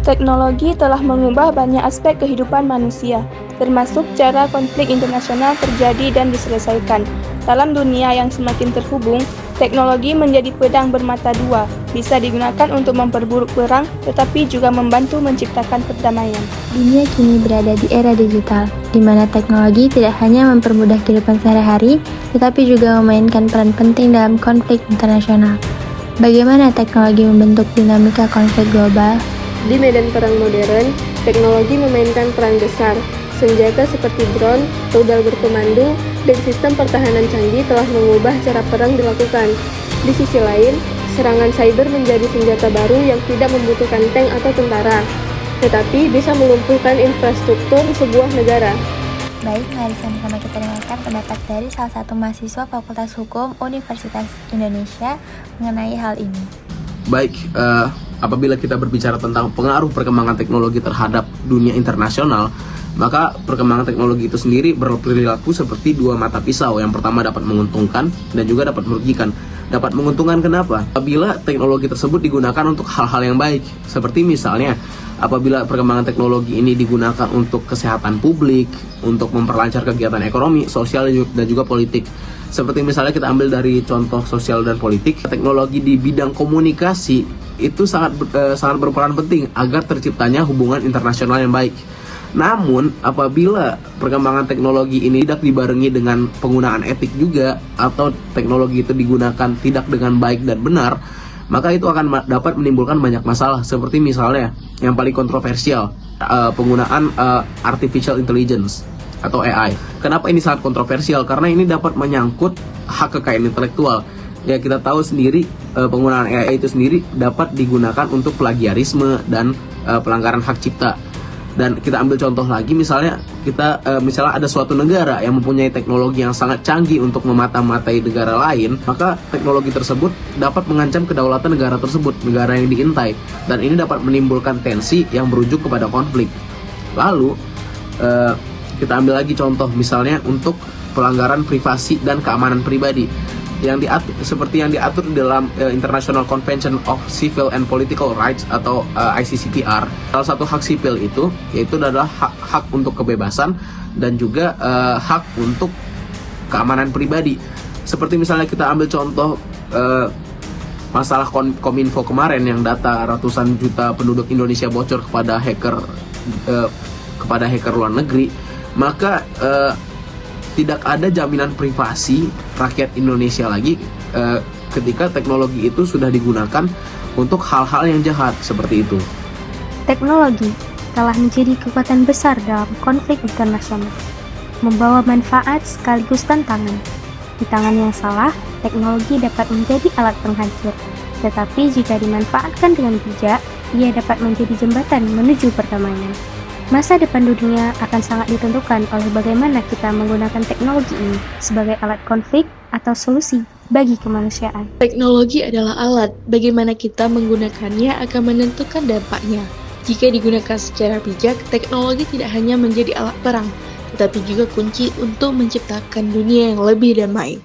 Teknologi telah mengubah banyak aspek kehidupan manusia, termasuk cara konflik internasional terjadi dan diselesaikan. Dalam dunia yang semakin terhubung, teknologi menjadi pedang bermata dua, bisa digunakan untuk memperburuk perang, tetapi juga membantu menciptakan perdamaian. Dunia kini berada di era digital, di mana teknologi tidak hanya mempermudah kehidupan sehari-hari, tetapi juga memainkan peran penting dalam konflik internasional. Bagaimana teknologi membentuk dinamika konflik global? Di medan perang modern, teknologi memainkan peran besar. Senjata seperti drone, rudal berpemandu, dan sistem pertahanan canggih telah mengubah cara perang dilakukan. Di sisi lain, serangan cyber menjadi senjata baru yang tidak membutuhkan tank atau tentara, tetapi bisa melumpuhkan infrastruktur sebuah negara. Baik, mari sama-sama kita dengarkan pendapat dari salah satu mahasiswa Fakultas Hukum Universitas Indonesia mengenai hal ini. Baik, apabila kita berbicara tentang pengaruh perkembangan teknologi terhadap dunia internasional, maka perkembangan teknologi itu sendiri berperilaku seperti dua mata pisau. Yang pertama dapat menguntungkan dan juga dapat merugikan. Dapat menguntungkan kenapa? Apabila teknologi tersebut digunakan untuk hal-hal yang baik, seperti misalnya apabila perkembangan teknologi ini digunakan untuk kesehatan publik, untuk memperlancar kegiatan ekonomi, sosial, dan juga politik. Seperti misalnya kita ambil dari contoh sosial dan politik, teknologi di bidang komunikasi itu sangat berperan penting agar terciptanya hubungan internasional yang baik. Namun, apabila perkembangan teknologi ini tidak dibarengi dengan penggunaan etik juga, atau teknologi itu digunakan tidak dengan baik dan benar, maka itu akan dapat menimbulkan banyak masalah. Seperti misalnya, yang paling kontroversial, penggunaan artificial intelligence atau AI. Kenapa ini sangat kontroversial? Karena ini dapat menyangkut hak kekayaan intelektual. Ya, kita tahu sendiri penggunaan AI itu sendiri dapat digunakan untuk plagiarisme dan pelanggaran hak cipta. Dan kita ambil contoh lagi, misalnya misalnya ada suatu negara yang mempunyai teknologi yang sangat canggih untuk memata-matai negara lain, maka teknologi tersebut dapat mengancam kedaulatan negara tersebut, negara yang diintai, dan ini dapat menimbulkan tensi yang berujuk kepada konflik. Lalu kita ambil lagi contoh misalnya untuk pelanggaran privasi dan keamanan pribadi yang seperti yang diatur dalam International Convention of Civil and Political Rights atau ICCPR. Salah satu hak sipil itu yaitu adalah hak untuk kebebasan dan juga hak untuk keamanan pribadi. Seperti misalnya kita ambil contoh masalah Kominfo kemarin yang data ratusan juta penduduk Indonesia bocor kepada hacker luar negeri, maka tidak ada jaminan privasi rakyat Indonesia lagi ketika teknologi itu sudah digunakan untuk hal-hal yang jahat seperti itu. Teknologi telah menjadi kekuatan besar dalam konflik internasional, membawa manfaat sekaligus tantangan. Di tangan yang salah, teknologi dapat menjadi alat penghancur, tetapi jika dimanfaatkan dengan bijak, ia dapat menjadi jembatan menuju perdamaian. Masa depan dunia akan sangat ditentukan oleh bagaimana kita menggunakan teknologi ini sebagai alat konflik atau solusi bagi kemanusiaan. Teknologi adalah alat, bagaimana kita menggunakannya akan menentukan dampaknya. Jika digunakan secara bijak, teknologi tidak hanya menjadi alat perang, tetapi juga kunci untuk menciptakan dunia yang lebih damai.